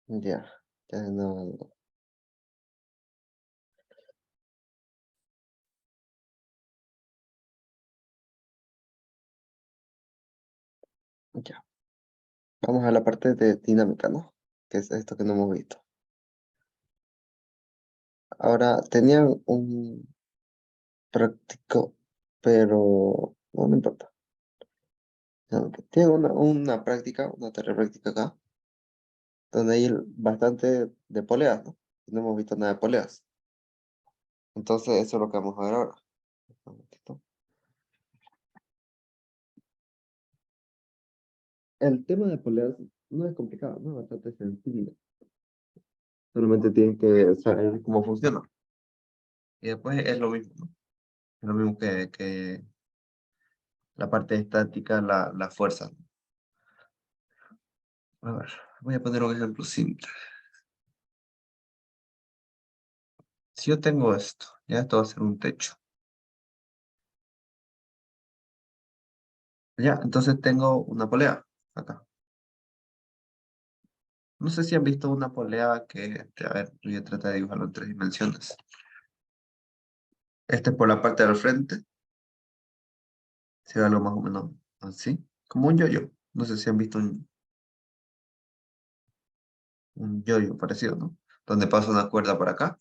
Ya, ya no, ya. Vamos a la parte de dinámica, ¿no? Que es esto que no hemos visto. Ahora, tenían un práctico, pero no, no importa. No, tienen una práctica, una tarea práctica acá, donde hay bastante de poleas, ¿no? No hemos visto nada de poleas. Entonces, eso es lo que vamos a ver ahora. Un momentito. El tema de poleas no es complicado, ¿no? Es bastante sencillo. Solamente tienen que saber cómo funciona. Y después es lo mismo, ¿no? Es lo mismo que la parte estática, la fuerza. A ver, voy a poner un ejemplo simple. Si yo tengo esto, ya esto va a ser un techo. Ya, entonces tengo una polea acá. No sé si han visto una polea a ver, voy a tratar de dibujarlo en 3 dimensiones. Este por la parte del frente, se ve algo más o menos así, como un yoyo. No sé si han visto un yoyo parecido, ¿no? Donde pasa una cuerda por acá.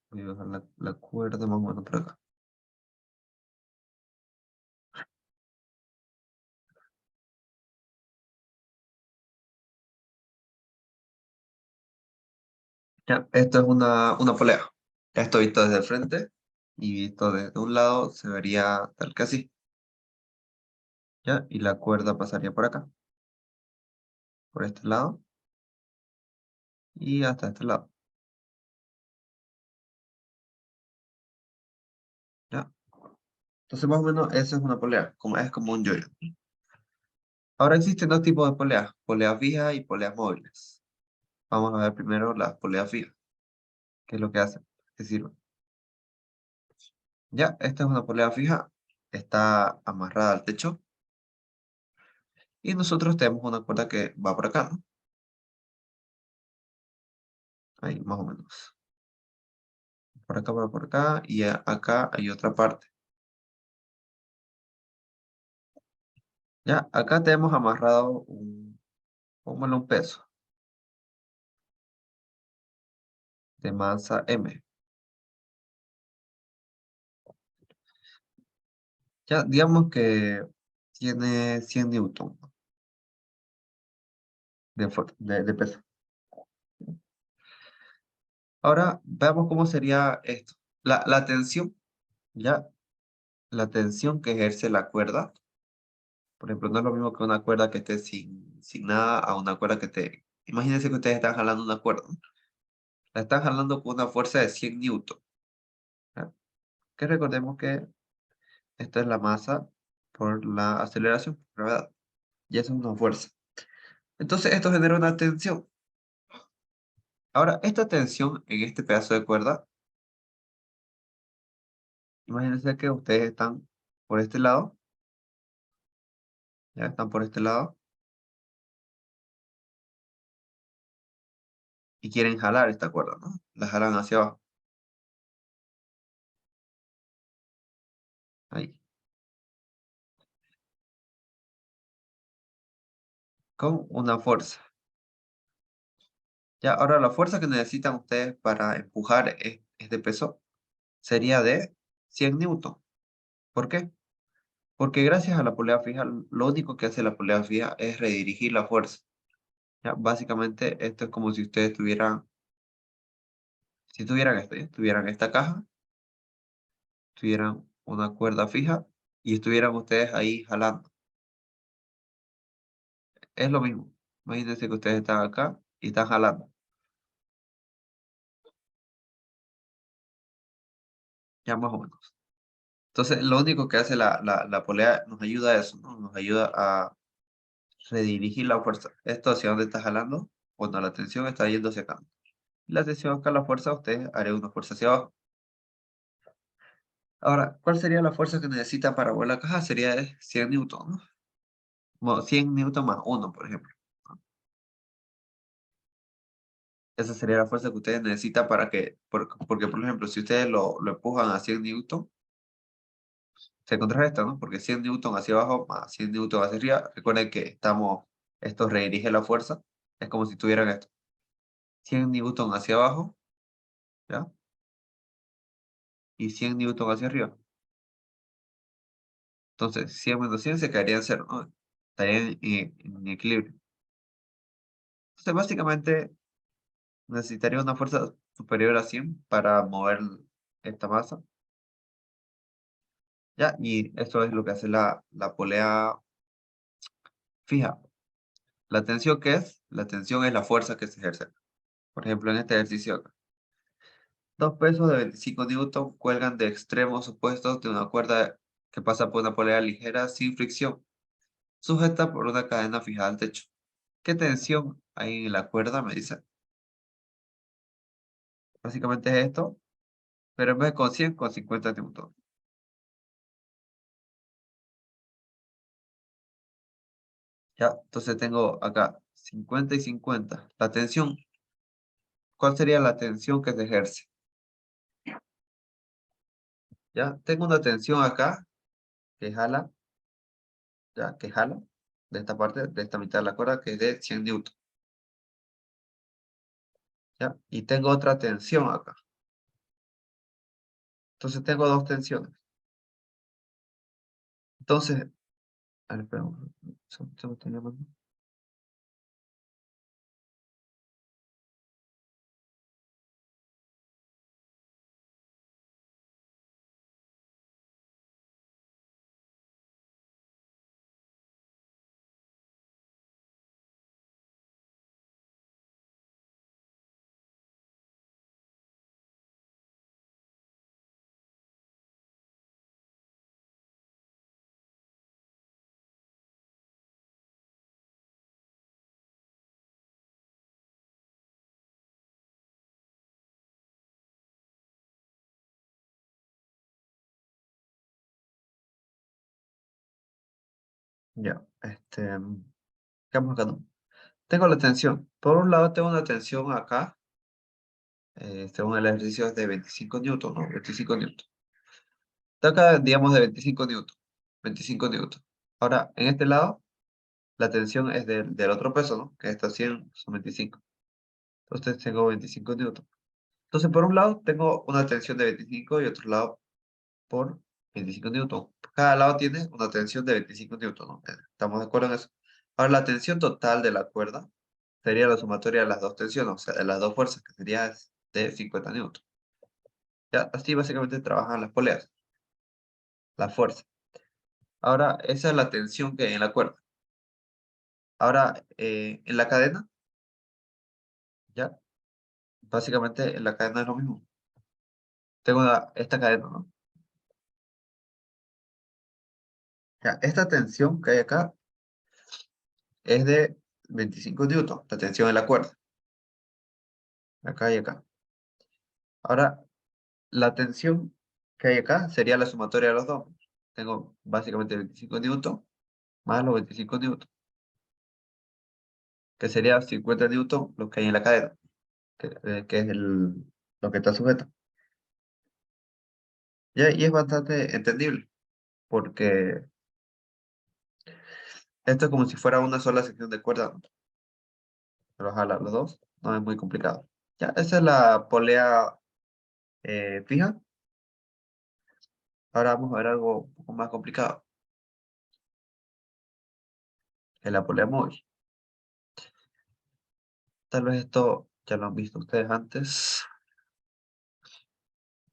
Voy a dibujar la cuerda más o menos por acá. Ya, esto es una polea. Esto visto desde el frente y visto desde un lado se vería tal que así. ¿Ya? Y la cuerda pasaría por acá, por este lado y hasta este lado. ¿Ya? Entonces más o menos eso es una polea, es como un yoyo. Ahora existen dos tipos de poleas, poleas fijas y poleas móviles. Vamos a ver primero las poleas fijas, qué es lo que hacen, qué sirven. Ya, esta es una polea fija, está amarrada al techo y nosotros tenemos una cuerda que va por acá, ¿no? Ahí, más o menos. Por acá y acá hay otra parte. Ya, acá tenemos amarrado póngale un peso de masa M. Ya, digamos que tiene 100 newton de peso. Ahora veamos cómo sería esto. La tensión, ya, la tensión que ejerce la cuerda. Por ejemplo, no es lo mismo que una cuerda que esté sin nada a una cuerda que esté. Imagínense que ustedes están jalando una cuerda, ¿no? La están jalando con una fuerza de 100 newton. ¿Ya? Que recordemos que esta es la masa por la aceleración, por gravedad. Y eso es una fuerza. Entonces esto genera una tensión. Ahora, esta tensión en este pedazo de cuerda, imagínense que ustedes están por este lado, ya están por este lado, y quieren jalar esta cuerda, ¿no? La jalan hacia abajo, ahí, con una fuerza. Ya, ahora la fuerza que necesitan ustedes para empujar este peso sería de 100 newton. ¿Por qué? Porque gracias a la polea fija, lo único que hace la polea fija es redirigir la fuerza. Ya, básicamente, esto es como si ustedes tuvieran esto, ¿ya? Tuvieran esta caja, tuvieran una cuerda fija y estuvieran ustedes ahí jalando. Es lo mismo. Imagínense que ustedes están acá y están jalando. Ya más o menos. Entonces, lo único que hace la polea nos ayuda a eso, ¿no? Nos ayuda a redirigir la fuerza. Esto hacia dónde está jalando, cuando la tensión está yendo hacia acá. La tensión acá, la fuerza, usted haré una fuerza hacia abajo. Ahora, ¿cuál sería la fuerza que necesita para mover la caja? Sería de 100 newton, ¿no? Bueno, 100 newton más uno, por ejemplo. esa sería la fuerza que ustedes necesitan para que, porque por ejemplo, si ustedes lo empujan a 100 newton, se contrarresta, ¿no? Porque 100 newton hacia abajo más 100 newton hacia arriba, recuerden que esto redirige la fuerza, es como si tuvieran esto, 100 newton hacia abajo, ¿ya? Y 100 newton hacia arriba. Entonces, 100 menos 100 se caería en cero, ¿no? Estarían en equilibrio. Entonces, básicamente, necesitaría una fuerza superior a 100 para mover esta masa, ¿ya? Y esto es lo que hace la polea fija. ¿La tensión qué es? La tensión es la fuerza que se ejerce. Por ejemplo, en este ejercicio acá. Dos pesos de 25 newton cuelgan de extremos opuestos de una cuerda que pasa por una polea ligera sin fricción, sujeta por una cadena fijada al techo. ¿Qué tensión hay en la cuerda? Me dice. Básicamente es esto, pero en vez de con 100, con 50 newton. Ya, entonces tengo acá 50 y 50. La tensión, ¿cuál sería la tensión que se ejerce? Ya, tengo una tensión acá que jala, ya, que jala de esta parte, de esta mitad de la cuerda, que es de 100 newton. ¿Ya? Y tengo otra tensión acá. Entonces tengo dos tensiones. Entonces, a ver, espera, se me está llamando. Ya, ¿qué vamos acá, no? Tengo la tensión. Por un lado tengo una tensión acá, según el ejercicio es de 25 newton, ¿no? 25 newton. De acá, digamos, de 25 newton. 25 newton. Ahora, en este lado, la tensión es del otro peso, ¿no? Que está 100 son 25. Entonces tengo 25 newton. Entonces, por un lado, tengo una tensión de 25 y otro lado por 25 newton. Cada lado tiene una tensión de 25 newton, ¿no? ¿Estamos de acuerdo en eso? Ahora, la tensión total de la cuerda sería la sumatoria de las dos tensiones, o sea, de las dos fuerzas, que sería de 50 newton. Ya, así básicamente trabajan las poleas, la fuerza. Ahora, esa es la tensión que hay en la cuerda. Ahora, en la cadena, ya, básicamente en la cadena es lo mismo. Tengo esta cadena, ¿no? Ya, esta tensión que hay acá es de 25 newton, la tensión en la cuerda, acá y acá. Ahora, la tensión que hay acá sería la sumatoria de los dos. Tengo básicamente 25 newton más los 25 newton, que sería 50 newton lo que hay en la cadena, que es lo que está sujeto. Y es bastante entendible, porque esto es como si fuera una sola sección de cuerda, ¿no? Pero ojalá los dos, no es muy complicado. Ya, esa es la polea fija. Ahora vamos a ver algo un poco más complicado, que es la polea móvil. Tal vez esto ya lo han visto ustedes antes.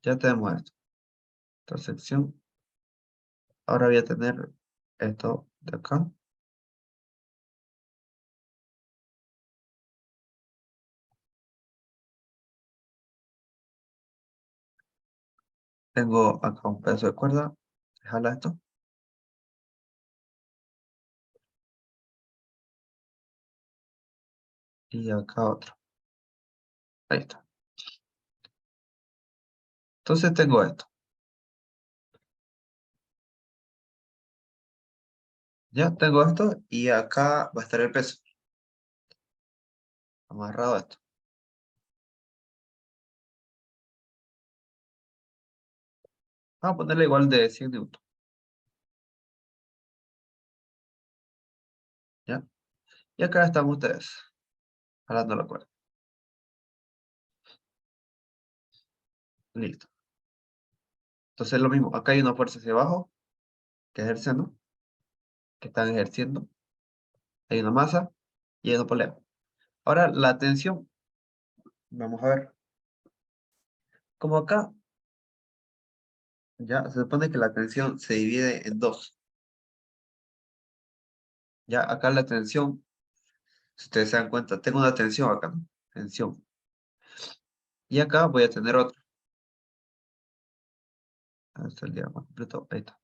Ya tenemos esto, esta sección. Ahora voy a tener esto de acá. Tengo acá un pedazo de cuerda. Jala esto. Y acá otro. Ahí está. Entonces tengo esto. Ya tengo esto y acá va a estar el peso. Amarrado a esto. Vamos a ponerle igual de 100 newton, ¿ya? Y acá están ustedes, jalando la cuerda. Listo. Entonces lo mismo, acá hay una fuerza hacia abajo que ejercen, ¿no? Que están ejerciendo. Hay una masa y hay una polea. Ahora la tensión, vamos a ver. Como acá, ya se supone que la tensión se divide en dos. Ya acá la tensión, si ustedes se dan cuenta, tengo una tensión acá, ¿no? Tensión. Y acá voy a tener otra. Hasta el diagrama completo. Ahí está.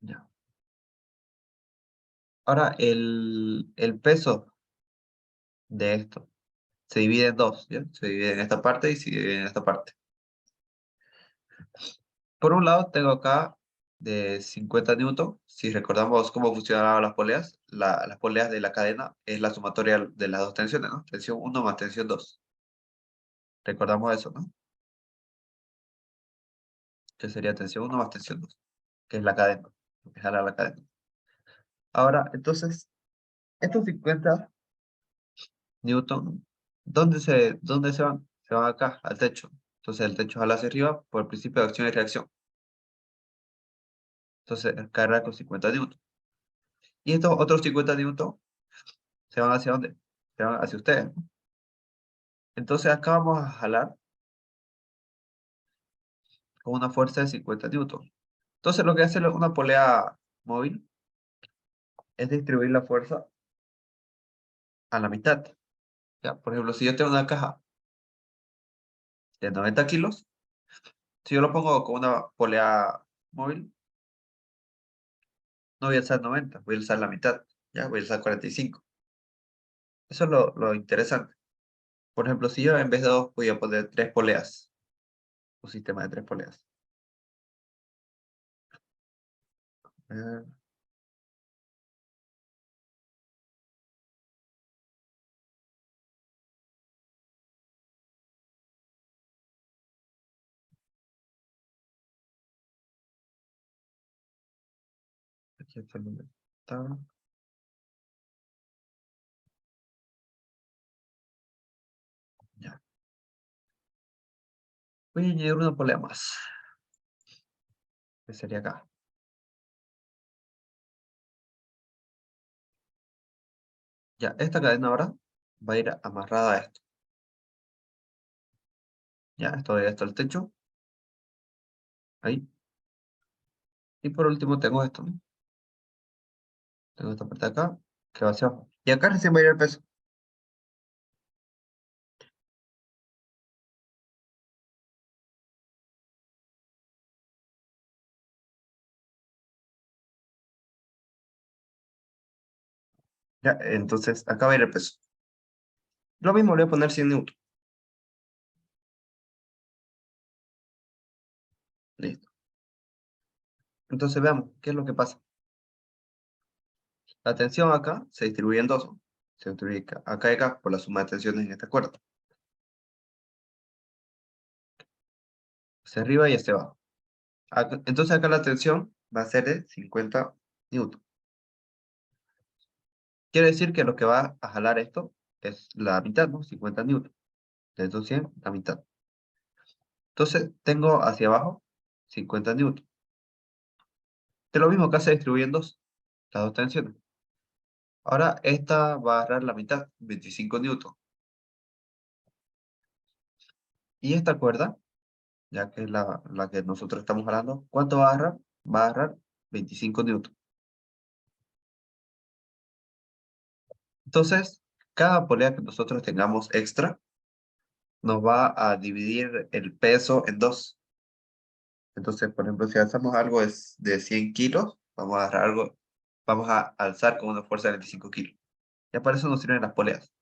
Ya. Ahora el peso de esto se divide en dos, ¿ya? Se divide en esta parte y se divide en esta parte. Por un lado tengo acá de 50 newton. Si recordamos cómo funcionaban las poleas, las poleas de la cadena es la sumatoria de las dos tensiones, ¿no? Tensión 1 más tensión 2. Recordamos eso, ¿no? Que sería tensión 1 más tensión 2, que es la cadena, lo que jala la cadena. Ahora, entonces, estos 50 newton, ¿dónde se van? Se van acá, al techo. Entonces el techo jala hacia arriba por el principio de acción y reacción. Entonces carga con 50 newton. Y estos otros 50 newton se van hacia dónde? Se van hacia ustedes, ¿no? Entonces acá vamos a jalar con una fuerza de 50 newton. Entonces lo que hace una polea móvil es distribuir la fuerza a la mitad. ¿Ya? Por ejemplo, si yo tengo una caja de 90 kilos, si yo lo pongo con una polea móvil, no voy a alzar 90, voy a alzar la mitad. ¿Ya? Voy a alzar 45. Eso es lo interesante. Por ejemplo, si yo en vez de dos voy a poner tres poleas, un sistema de tres poleas. Eh, Aquí está donde está. Ya. Voy a añadir una polea más, que sería acá. Ya, esta cadena ahora va a ir amarrada a esto. Ya, esto va hasta el techo. Ahí. Y por último tengo esto, ¿no? Tengo esta parte de acá, que va hacia abajo. Y acá recién va a ir el peso. Ya, entonces acá va a ir el peso. Lo mismo le voy a poner 100 newton. Listo. Entonces veamos, ¿qué es lo que pasa? La tensión acá se distribuye en dos, ¿no? Se distribuye acá y acá por la suma de tensiones en esta cuerda. Hacia arriba y hacia abajo. Entonces acá la tensión va a ser de 50 newton. Quiere decir que lo que va a jalar esto es la mitad, ¿no? 50 newton. De estos 100, la mitad. Entonces tengo hacia abajo 50 newton. De lo mismo que se distribuyen dos, las dos tensiones. Ahora esta va a agarrar la mitad, 25 newton. Y esta cuerda, ya que es la que nosotros estamos jalando, ¿cuánto va a agarrar? Va a agarrar 25 newton. Entonces, cada polea que nosotros tengamos extra, nos va a dividir el peso en dos. Entonces, por ejemplo, si alzamos algo de 100 kilos, vamos a agarrar algo, vamos a alzar con una fuerza de 25 kilos. Ya para eso nos sirven las poleas.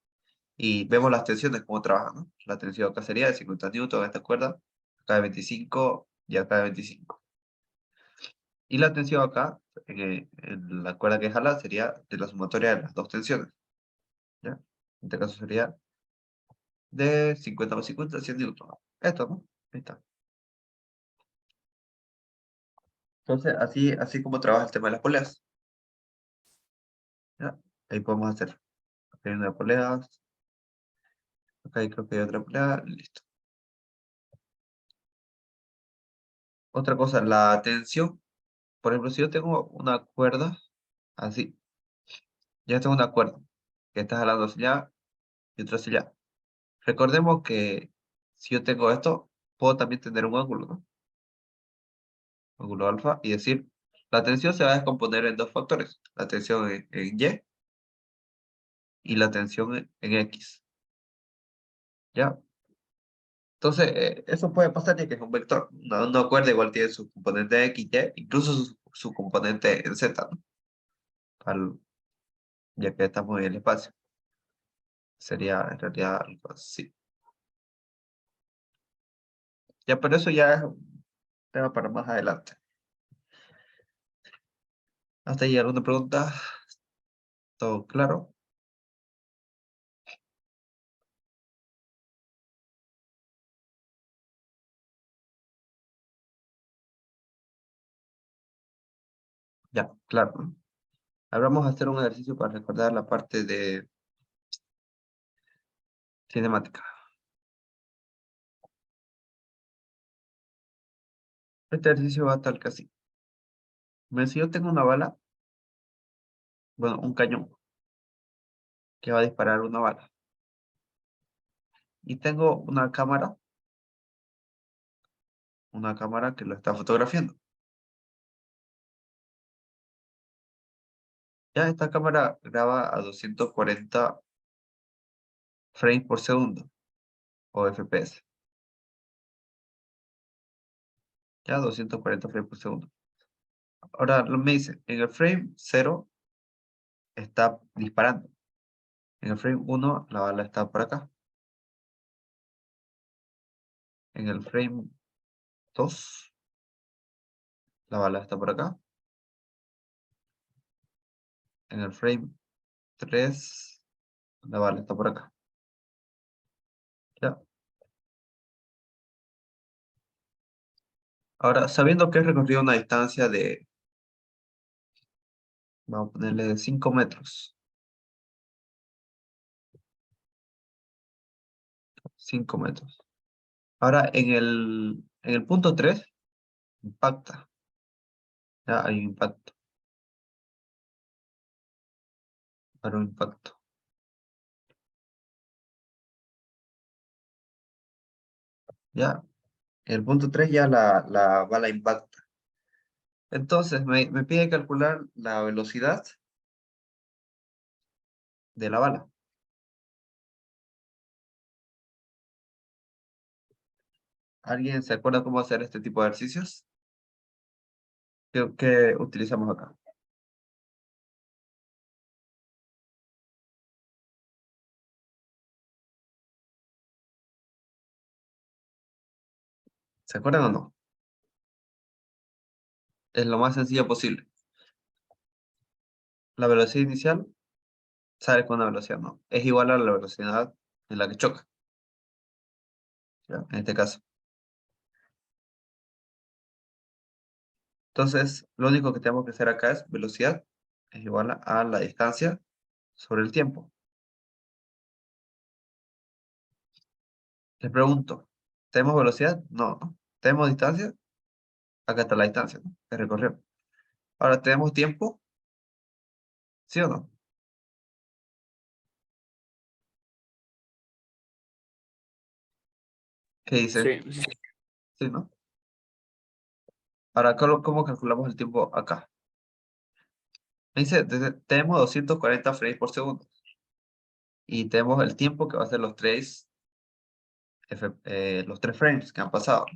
Y vemos las tensiones, cómo trabajan, ¿no? La tensión acá sería de 50 newton en esta cuerda, acá de 25 y acá de 25. Y la tensión acá, en la cuerda que jala, sería de la sumatoria de las dos tensiones, ¿ya? En este caso sería de 50 más 50, 100 newton. Esto, ¿no? Ahí está. Entonces, así como trabaja el tema de las poleas. ¿Ya? Ahí podemos hacer. Acá hay una polea. Acá creo que hay otra polea. Listo. Otra cosa, la tensión. Por ejemplo, si yo tengo una cuerda así, ya tengo una cuerda que está jalando hacia allá y otra hacia allá. Recordemos que si yo tengo esto, puedo también tener un ángulo, ¿no? Ángulo alfa y decir, la tensión se va a descomponer en dos factores, la tensión en Y y la tensión en X, ¿ya? Entonces, eso puede pasar ya que es un vector. Una cuerda igual tiene su componente X, Y, incluso su componente en Z, ¿no? Al- ya que estamos en el espacio. Sería en realidad algo así. Ya, pero eso ya es un tema para más adelante. ¿Hasta ahí alguna pregunta? ¿Todo claro? Ya, claro, ¿no? Ahora vamos a hacer un ejercicio para recordar la parte de cinemática. Este ejercicio va tal que así. Si yo tengo una bala, bueno, un cañón que va a disparar una bala. Y tengo una cámara que lo está fotografiando. Ya esta cámara graba a 240 frames por segundo o FPS. Ya 240 frames por segundo. Ahora me dice, en el frame 0 está disparando. En el frame 1 la bala está por acá. En el frame 2 la bala está por acá. En el frame 3 la bala está por acá. ¿Ya? Ahora, sabiendo que he recorrido una distancia de, vamos a ponerle 5 metros. 5 metros. Ahora, en el punto 3 impacta. Ya hay un impacto. Para un impacto. Ya. En el punto 3 ya la bala impacta. Entonces, me pide calcular la velocidad de la bala. ¿Alguien se acuerda cómo hacer este tipo de ejercicios? ¿Qué utilizamos acá? ¿Se acuerdan o no? Es lo más sencillo posible. La velocidad inicial sale con una velocidad, no. Es igual a la velocidad en la que choca, ¿ya? En este caso. Entonces, lo único que tenemos que hacer acá es velocidad es igual a la distancia sobre el tiempo. Les pregunto, ¿tenemos velocidad? No, ¿no? ¿Tenemos distancia? Acá está la distancia, ¿no? Que recorrió. Ahora, ¿tenemos tiempo? ¿Sí o no? ¿Qué dice? Sí, sí, Sí, ¿no? Ahora, ¿cómo calculamos el tiempo acá? Me dice, tenemos 240 frames por segundo. Y tenemos el tiempo que va a ser los tres frames que han pasado.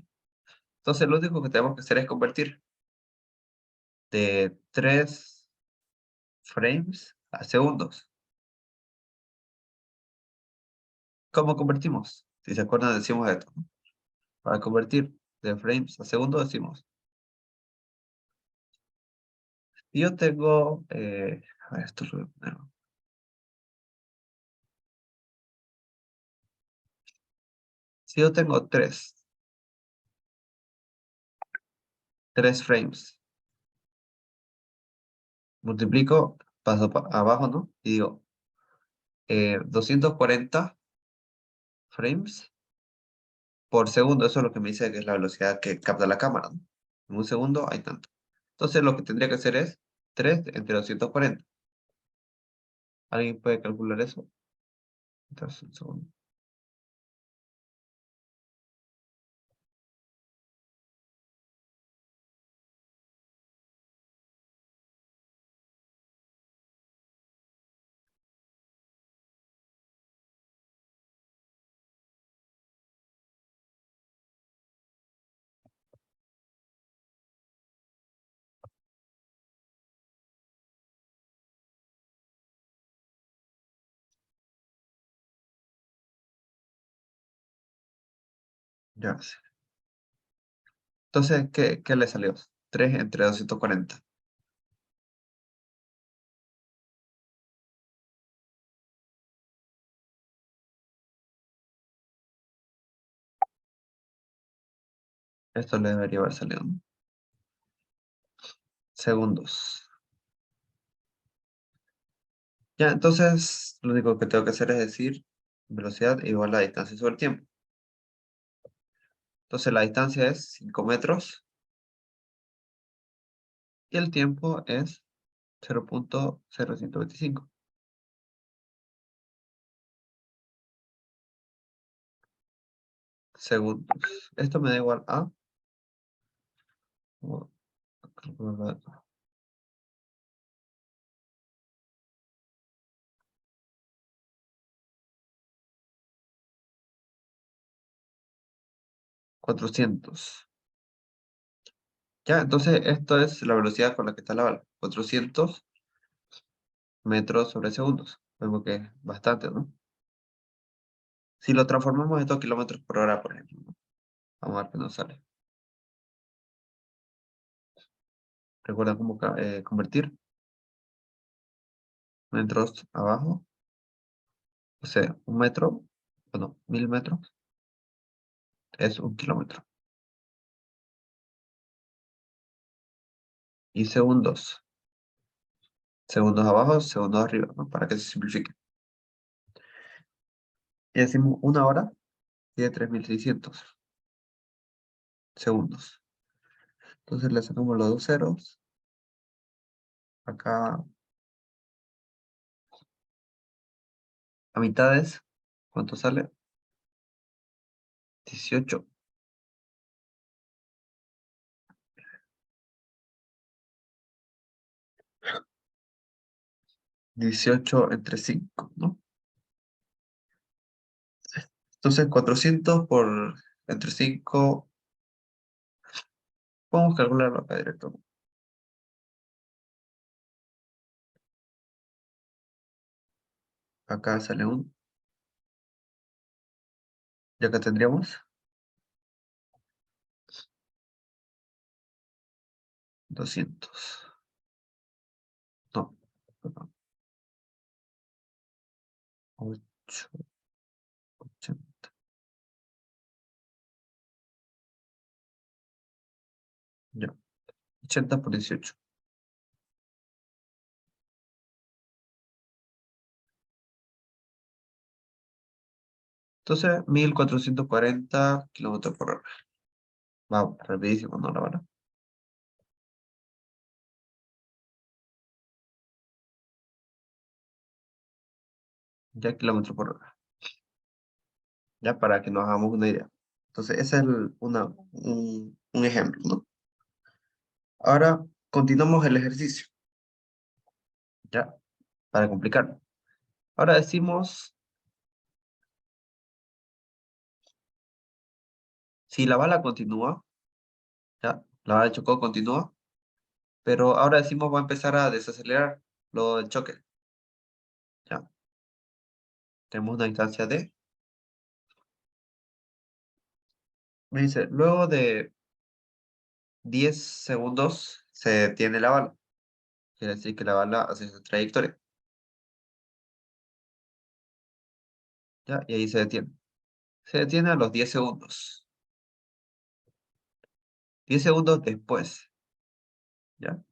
Entonces, lo único que tenemos que hacer es convertir de 3 frames a segundos. ¿Cómo convertimos? Si se acuerdan, decimos esto, ¿no? Para convertir de frames a segundos, decimos. Y yo tengo, a ver, esto lo voy a poner. Si yo tengo tres frames, multiplico, paso abajo, ¿no? Y digo, 240 frames por segundo, eso es lo que me dice que es la velocidad que capta la cámara, ¿no? En un segundo hay tanto. Entonces lo que tendría que hacer es 3 entre 240. ¿Alguien puede calcular eso? Entonces, un segundo. Ya sé. Entonces, ¿qué le salió? 3 entre 240. Esto le debería haber salido, ¿no? Segundos. Ya, entonces, lo único que tengo que hacer es decir velocidad igual a distancia sobre el tiempo. Entonces, la distancia es 5 metros y el tiempo es 0.0125 segundos. Esto me da igual a... oh, calcularlo acá, 400. Ya, entonces esto es la velocidad con la que está la bala. 400 metros sobre segundos. Vemos que es bastante, ¿no? Si lo transformamos esto a kilómetros por hora, por ejemplo, ¿no? Vamos a ver qué nos sale. ¿Recuerdan cómo convertir? Metros abajo. O sea, un metro, bueno, 1000 metros es un kilómetro. Y segundos. Segundos abajo, segundos arriba, ¿no? Para que se simplifique. Y decimos una hora tiene 3600 segundos. Entonces le sacamos los dos ceros. Acá a mitades. ¿Cuánto sale? 18. 18 entre 5, ¿no? Entonces 400 por entre 5. Vamos a calcularlo acá directo. Acá sale ya que tendríamos 200. No, perdón, 8, 80. Ya, 80 por 18. Entonces, 1440 kilómetros por hora. Va rapidísimo, ¿no? La verdad. Ya kilómetros por hora. Ya para que nos hagamos una idea. Entonces, ese es un ejemplo, ¿no? Ahora, continuamos el ejercicio. Ya, para complicarlo. Ahora decimos, si la bala continúa, ya, la bala de chocó continúa, pero ahora decimos va a empezar a desacelerar lo del choque. Ya, tenemos una distancia de, me dice, luego de 10 segundos se detiene la bala. Quiere decir que la bala hace su trayectoria. ¿Ya? Y ahí se detiene. Se detiene a los 10 segundos. 10 segundos después, ¿ya?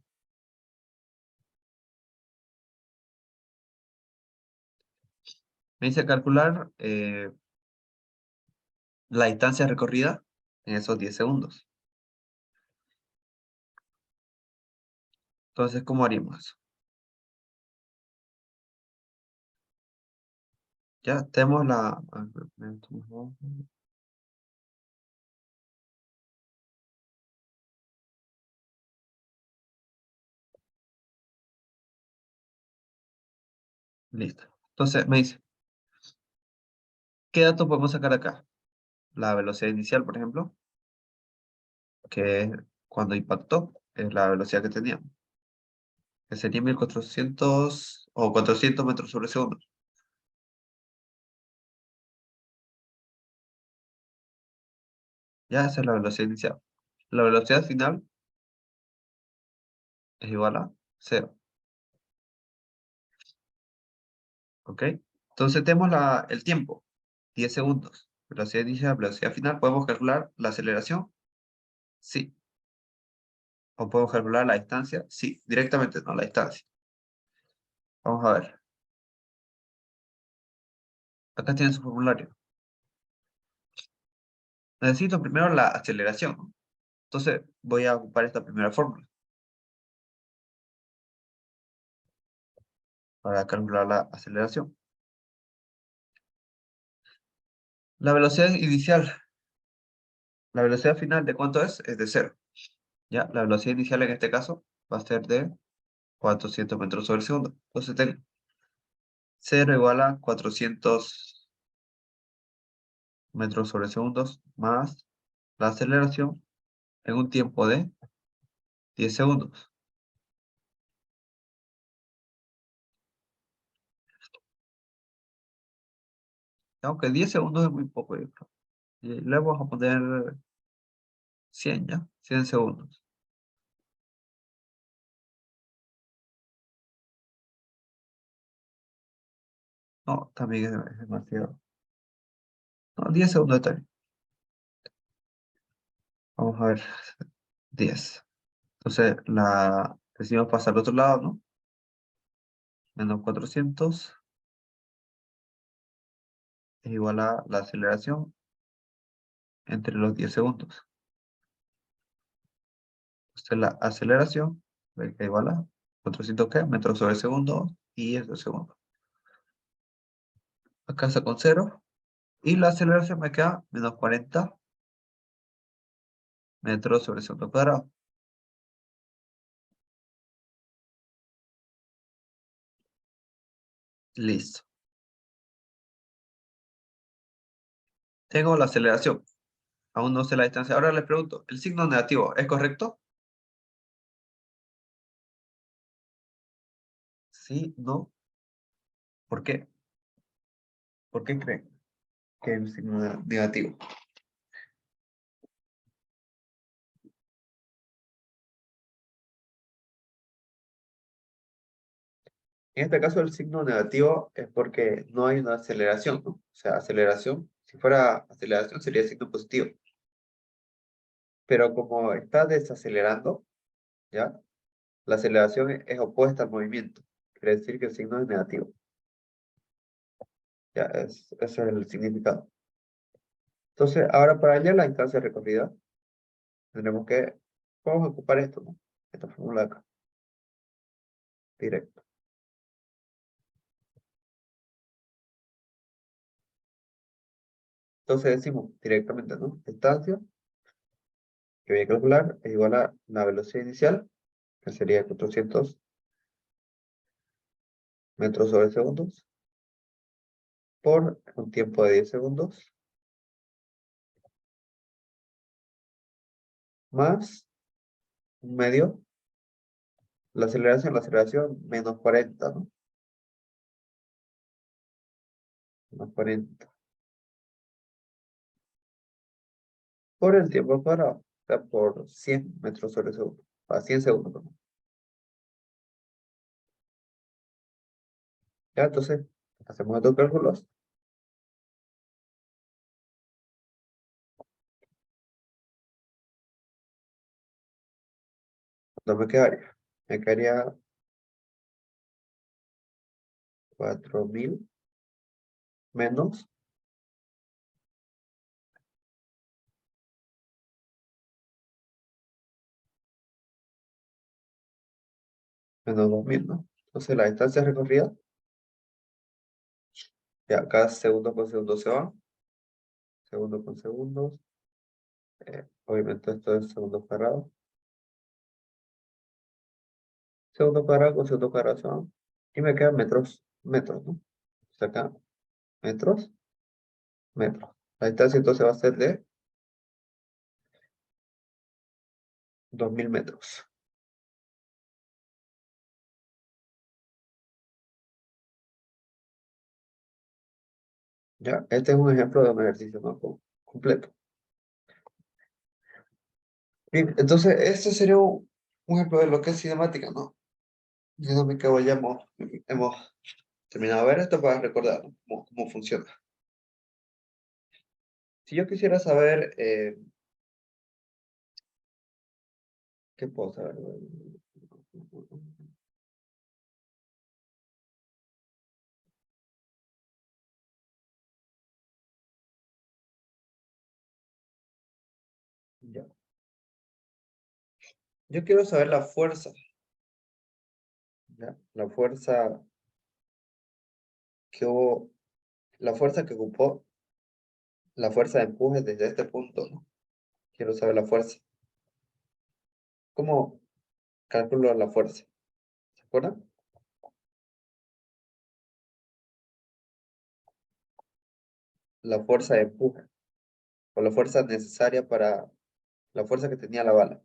Me dice calcular la distancia recorrida en esos 10 segundos. Entonces, ¿cómo haríamos eso? Ya tenemos la... Listo. Entonces, me dice, ¿qué datos podemos sacar acá? La velocidad inicial, por ejemplo, que es cuando impactó, es la velocidad que teníamos, que sería 1400 o 400 metros sobre segundo. Ya esa es la velocidad inicial. La velocidad final es igual a cero. ¿Ok? Entonces tenemos el tiempo, 10 segundos. Velocidad inicial, velocidad final. ¿Podemos calcular la aceleración? Sí. ¿O podemos calcular la distancia? Sí. Directamente, no, la distancia. Vamos a ver. Acá tiene su formulario. Necesito primero la aceleración, ¿no? Entonces voy a ocupar esta primera fórmula para calcular la aceleración. La velocidad inicial, la velocidad final de cuánto es de cero. ¿Ya? La velocidad inicial en este caso va a ser de 400 metros sobre segundo. Entonces tengo 0 igual a 400 metros sobre segundos más la aceleración en un tiempo de 10 segundos. Aunque 10 segundos es muy poco, yo creo. Y le vamos a poner 100, ¿ya? 100 segundos. No, también es demasiado. No, 10 segundos está bien. Vamos a ver. 10. Entonces, decimos pasar al otro lado, ¿no? Menos 400 es igual a la aceleración entre los 10 segundos. Entonces, la aceleración es igual a 400 ¿qué? Metros sobre segundo y es de segundo. Acá está con cero. Y la aceleración me queda menos 40 metros sobre segundo cuadrado. Listo. Tengo la aceleración. Aún no sé la distancia. Ahora les pregunto, ¿el signo negativo es correcto? Sí, no. ¿Por qué? ¿Por qué creen que es un signo negativo? En este caso, el signo negativo es porque no hay una aceleración, ¿no? O sea, aceleración, si fuera aceleración sería signo positivo. Pero como está desacelerando, ¿ya? La aceleración es opuesta al movimiento. Quiere decir que el signo es negativo. Ya, ese es el significado. Entonces, ahora para hallar la distancia recorrida, tendremos que, vamos a ocupar esto, ¿no? Esta fórmula de acá, directo. Entonces decimos directamente, ¿no? Distancia que voy a calcular es igual a la velocidad inicial, que sería 400 metros sobre segundos, por un tiempo de 10 segundos, más un medio, la aceleración menos 40, ¿no? Menos 40, por el tiempo al cuadrado, o sea, por 100 metros sobre segundo, a 100 segundos, perdón. Ya, entonces, hacemos estos cálculos No me quedaría. Me quedaría 4000 menos, menos 2000, ¿no? Entonces la distancia recorrida, ya cada segundo con segundo se va, segundo con segundos, obviamente esto es segundo cuadrado, segundo cuadrado con segundo cuadrado se va, y me quedan metros, metros, ¿no? O sea, acá, metros, metros. La distancia entonces va a ser de 2000 metros. Ya, este es un ejemplo de un ejercicio más completo. Bien, entonces este sería un ejemplo de lo que es cinemática, ¿no? Dinámica, ya hemos terminado de ver esto para recordar, ¿no? Cómo funciona. Si yo quisiera saber, ¿qué puedo saber? Ya. Yo quiero saber la fuerza, ¿ya? Que hubo, la fuerza que ocupó, la fuerza de empuje desde este punto, ¿no? Quiero saber la fuerza. ¿Cómo calculo la fuerza? ¿Se acuerdan? La fuerza de empuje, o la fuerza necesaria para la fuerza que tenía la bala,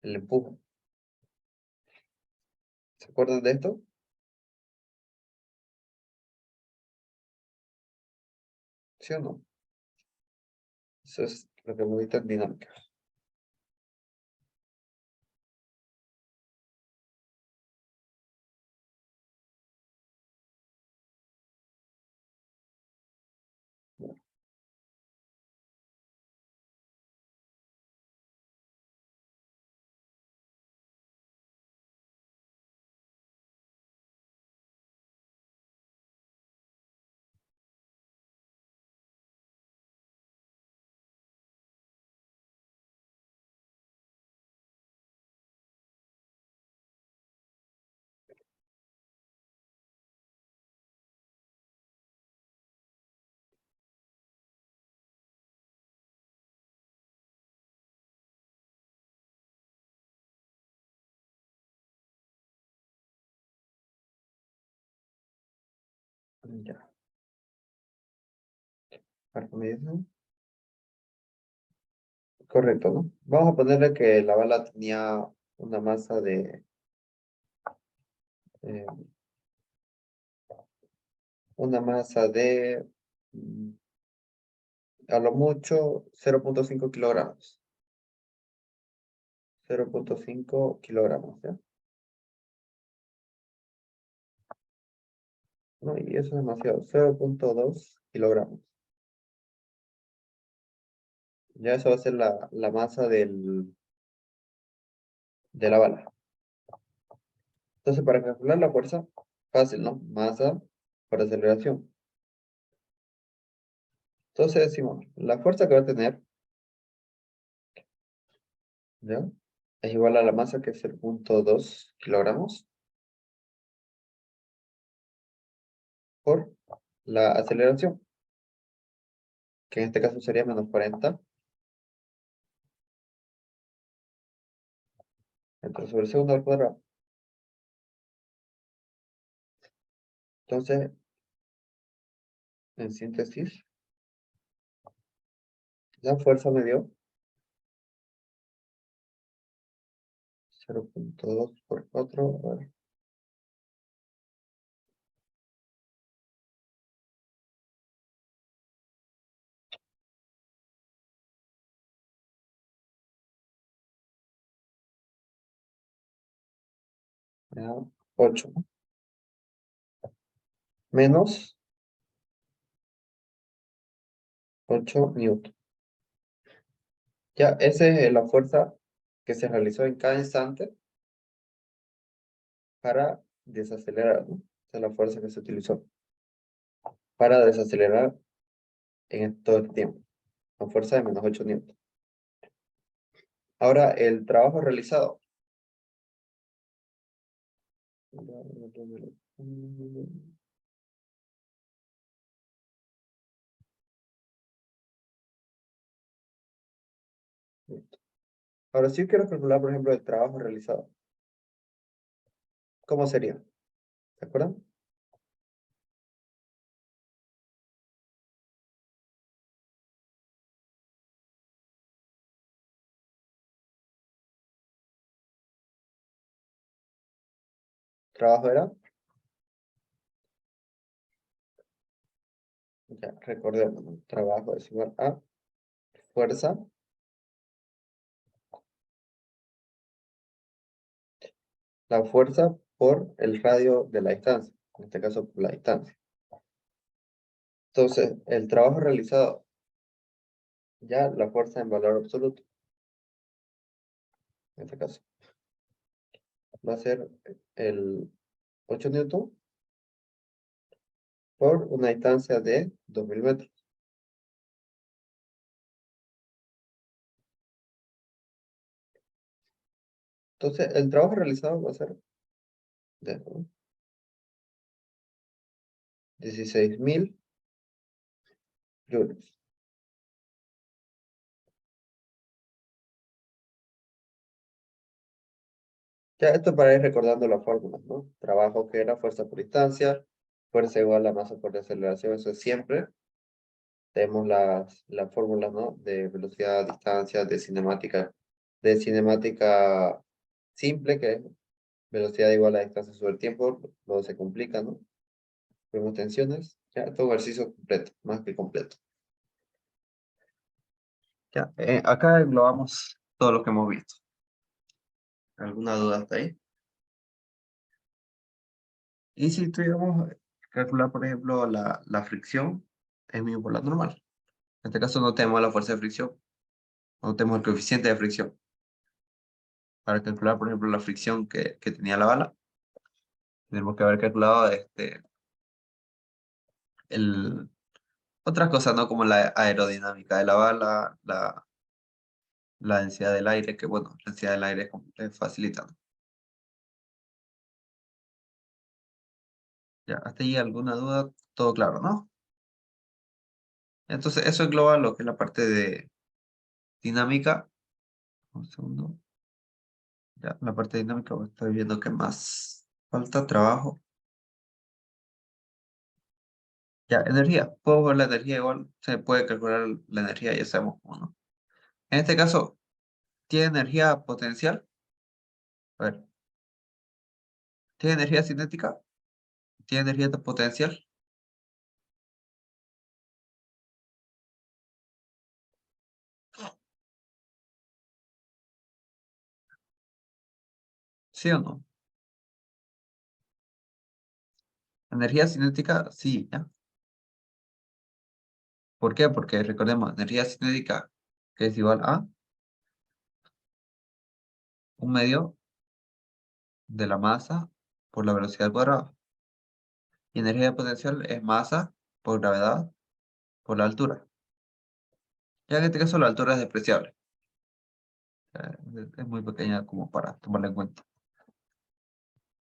el empuje. ¿Se acuerdan de esto? ¿Sí o no? Eso es lo que me gusta en dinámica. Ya, para que me dicen. Correcto, ¿no? Vamos a ponerle que la bala tenía una masa de, eh, una masa de, mm, a lo mucho, 0,5 kilogramos. 0,5 kilogramos, ¿ya? No, y eso es demasiado. 0,2 kilogramos. Ya eso va a ser la masa de la bala. Entonces, para calcular la fuerza, fácil, ¿no? Masa por aceleración. Entonces decimos, la fuerza que va a tener, ¿ya? Es igual a la masa que es 0,2 kilogramos por la aceleración, que en este caso sería menos 40 metros sobre segundo al cuadrado. Entonces, en síntesis, la fuerza me dio 0,2 por 4, a ver, me da 8, ¿no? Menos 8 newton. Ya, esa es la fuerza que se realizó en cada instante para desacelerar, ¿no? Esa es la fuerza que se utilizó para desacelerar en todo el tiempo. La fuerza de menos 8 newton. Ahora, el trabajo realizado. Ahora, si yo quiero calcular, por ejemplo, el trabajo realizado, ¿cómo sería? ¿Se acuerdan? Trabajo era, ya recordemos, ¿no? Trabajo es igual a fuerza, la fuerza por el radio de la distancia, en este caso por la distancia. Entonces, el trabajo realizado, ya la fuerza en valor absoluto, en este caso, va a ser el 8 newton por una distancia de 2000 metros. Entonces, el trabajo realizado va a ser de 16.000 joules. Ya esto para ir recordando las fórmulas, ¿no? Trabajo que era fuerza por distancia, fuerza igual a masa por aceleración, eso es siempre. Tenemos las fórmulas, ¿no? De velocidad, distancia, de cinemática simple, que es velocidad igual a distancia sobre el tiempo, luego se complica, ¿no? Vemos tensiones, ya, todo ejercicio completo, más que completo. Ya, acá englobamos todo lo que hemos visto. ¿Alguna duda hasta ahí? Y si tuviéramos que calcular, por ejemplo, la fricción, es mismo por la normal. En este caso no tenemos la fuerza de fricción, no tenemos el coeficiente de fricción. Para calcular, por ejemplo, la fricción que tenía la bala, tenemos que haber calculado el, otras cosas, ¿no? Como la aerodinámica de la bala, la densidad del aire, que bueno, la densidad del aire es facilita, ¿no? Ya, hasta ahí alguna duda, todo claro, ¿no? Entonces, eso engloba lo que es la parte de dinámica. Un segundo. Ya, la parte dinámica, pues, estoy viendo que más falta trabajo. Ya, energía. Puedo ver la energía igual. Se puede calcular la energía, ya sabemos cómo, ¿no? En este caso, ¿tiene energía potencial? A ver, ¿tiene energía cinética? ¿Tiene energía potencial? ¿Sí o no? Energía cinética, sí, ¿ya? ¿Por qué? Porque recordemos, energía cinética, que es igual a un medio de la masa por la velocidad al cuadrado. Y energía potencial es masa por gravedad por la altura. Ya en este caso la altura es despreciable. Es muy pequeña como para tomarla en cuenta.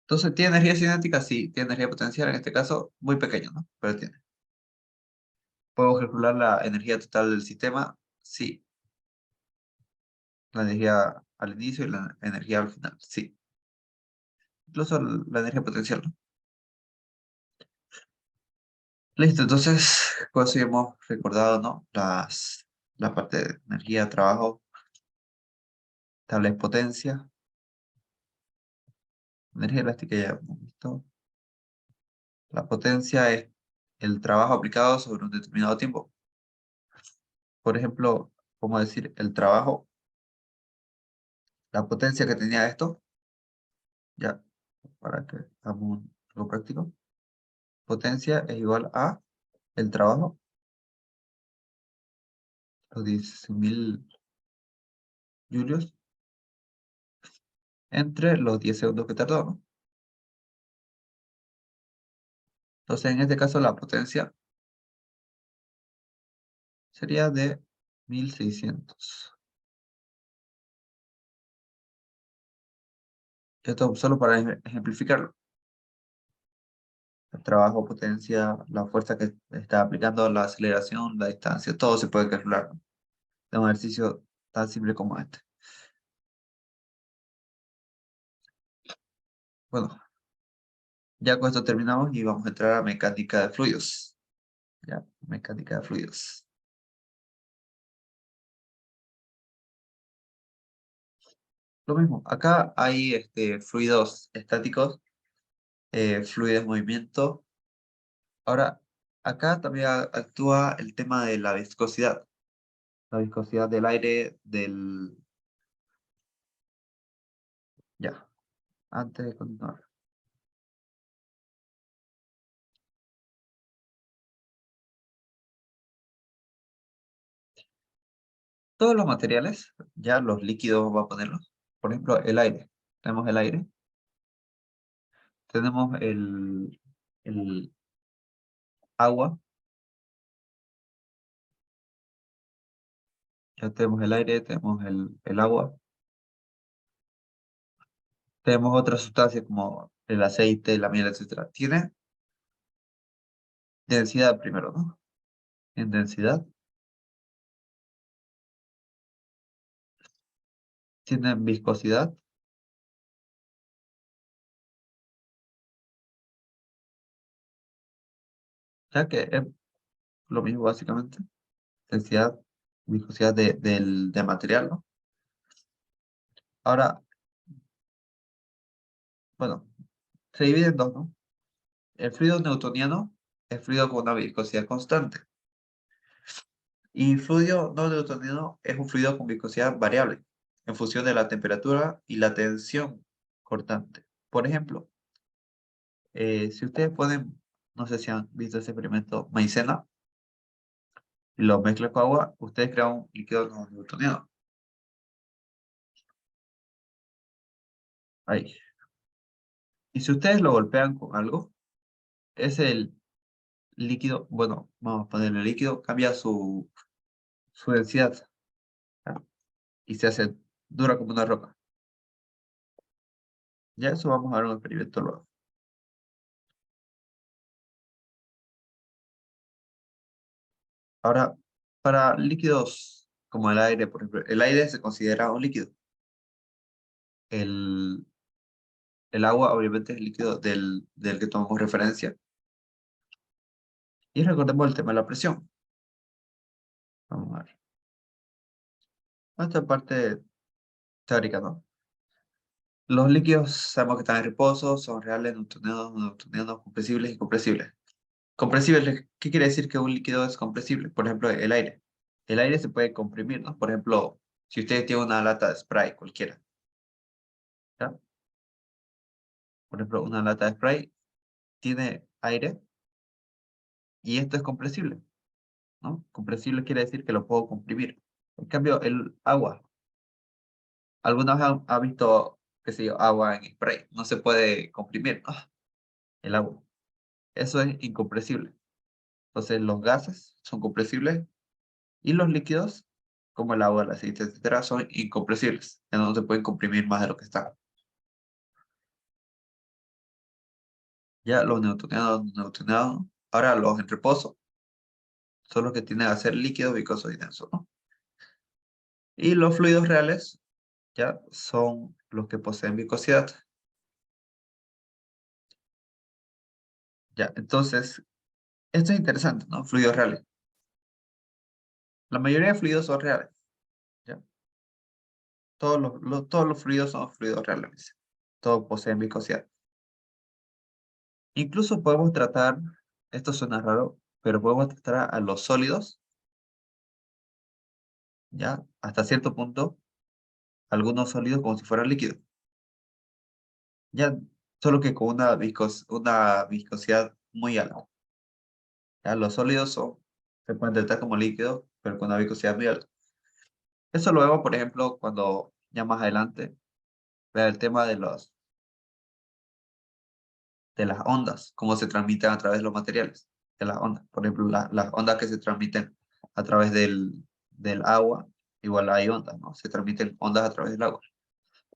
Entonces, ¿tiene energía cinética? Sí. ¿Tiene energía potencial? En este caso, muy pequeño, ¿no? Pero tiene. ¿Puedo calcular la energía total del sistema? Sí. La energía al inicio y la energía al final. Sí. Incluso la energía potencial, ¿no? Listo, entonces, con eso ya hemos recordado, ¿no? La parte de energía, trabajo, tabla de potencia, energía elástica ya hemos visto. La potencia es el trabajo aplicado sobre un determinado tiempo. Por ejemplo, ¿cómo decir el trabajo? La potencia que tenía esto, ya, para que hagamos algo práctico. Potencia es igual a el trabajo, los 16.000 julios, entre los 10 segundos que tardó, ¿no? Entonces, en este caso, la potencia sería de 1600. Esto solo para ejemplificarlo. El trabajo, potencia, la fuerza que está aplicando, la aceleración, la distancia, todo se puede calcular, ¿no? De un ejercicio tan simple como este. Bueno, ya con esto terminamos y vamos a entrar a mecánica de fluidos. Ya, mecánica de fluidos. Lo mismo, acá hay fluidos estáticos, fluidos en movimiento. Ahora, acá también actúa el tema de la viscosidad. La viscosidad del aire, del... Ya, antes de continuar. Todos los materiales, ya los líquidos vamos a ponerlos. Por ejemplo, el aire. Tenemos el aire. Tenemos el agua. Ya tenemos el aire, tenemos el agua. Tenemos otras sustancias como el aceite, la miel, etcétera. Tiene densidad primero, ¿no? En densidad. Tienen viscosidad. Ya que es lo mismo básicamente. Densidad, viscosidad del material, ¿no? Ahora, bueno, se divide en dos, ¿no? El fluido newtoniano es fluido con una viscosidad constante. Y fluido no newtoniano es un fluido con viscosidad variable en función de la temperatura y la tensión cortante. Por ejemplo, si ustedes ponen, no sé si han visto ese experimento, maicena, y lo mezclan con agua, ustedes crean un líquido no newtoniano. Ahí. Y si ustedes lo golpean con algo, ese líquido, bueno, vamos a ponerle líquido, cambia su densidad, ¿ya? Y se hace dura como una roca. Ya eso vamos a ver un experimento luego. Ahora, para líquidos como el aire, por ejemplo, el aire se considera un líquido. El, el agua, obviamente, es el líquido del que tomamos referencia. Y recordemos el tema de la presión. Vamos a ver. Esta parte teórica, ¿no? Los líquidos sabemos que están en reposo, son reales, newtonianos, no newtonianos, compresibles y compresibles. Compresibles, ¿qué quiere decir que un líquido es compresible? Por ejemplo, el aire. El aire se puede comprimir, ¿no? Por ejemplo, si usted tiene una lata de spray cualquiera, ¿ya? Por ejemplo, una lata de spray tiene aire y esto es compresible, ¿no? Compresible quiere decir que lo puedo comprimir. En cambio, el agua, ¿alguna vez ha visto, qué sé yo, agua en spray? No se puede comprimir, ¡ah! El agua. Eso es incompresible. Entonces, los gases son compresibles y los líquidos, como el agua, el aceite, etcétera, son incompresibles. Ya no se pueden comprimir más de lo que están. Ya los newtonianos, ahora los en reposo, son los que tienden a ser líquidos, viscosos y densos, ¿no? Y los fluidos reales, ya son los que poseen viscosidad. Ya, entonces, esto es interesante, ¿no? Fluidos reales. La mayoría de fluidos son reales, ¿ya? Todos los fluidos son fluidos reales. Todos poseen viscosidad. Incluso podemos tratar, esto suena raro, pero podemos tratar a los sólidos, ¿ya? Hasta cierto punto, algunos sólidos como si fueran líquidos. Ya, solo que con una viscosidad muy alta. Ya, los sólidos se pueden tratar como líquidos, pero con una viscosidad muy alta. Eso lo vemos, por ejemplo, cuando ya más adelante Vea el tema de las ondas, cómo se transmiten a través de los materiales, de las ondas. Por ejemplo, las ondas que se transmiten a través del agua, igual hay ondas, ¿no? Se transmiten ondas a través del agua.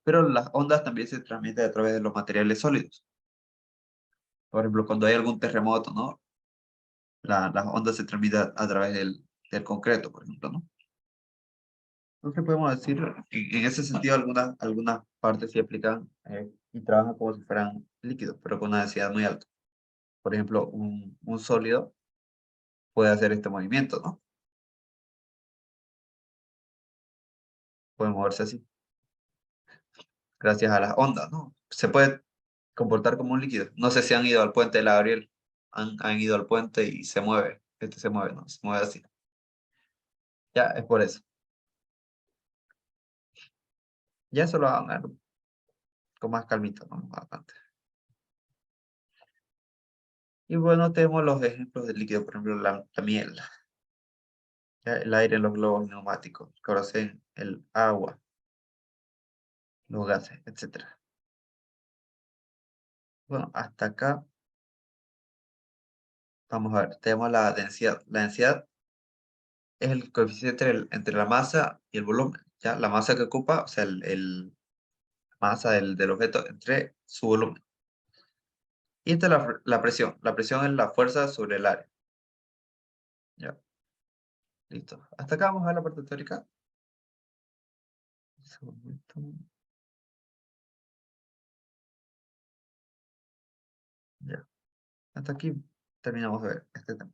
Pero las ondas también se transmiten a través de los materiales sólidos. Por ejemplo, cuando hay algún terremoto, ¿no? Las ondas se transmiten a través del concreto, por ejemplo, ¿no? Entonces podemos decir, en ese sentido, algunas partes sí aplican y trabajan como si fueran líquidos, pero con una densidad muy alta. Por ejemplo, un sólido puede hacer este movimiento, ¿no? Puede moverse así, gracias a las ondas, ¿no? Se puede comportar como un líquido. No sé si han ido al puente de la Gabriel, han ido al puente y se mueve. Este se mueve, ¿no? Se mueve así. Ya, es por eso. Ya eso lo hagan con más calmita, ¿no? Bastante. Y bueno, tenemos los ejemplos de líquido, por ejemplo, la miel, ya, el aire en los globos neumáticos, el queroseno, el agua, los gases, etcétera. Bueno, hasta acá vamos a ver, tenemos la densidad. La densidad es el coeficiente entre la masa y el volumen, ¿ya? La masa que ocupa, o sea, masa del objeto entre su volumen. Y esta es la presión. La presión es la fuerza sobre el área. Ya, listo. Hasta acá vamos a ver la parte teórica. Un segundito. Ya. Hasta aquí terminamos de ver este tema.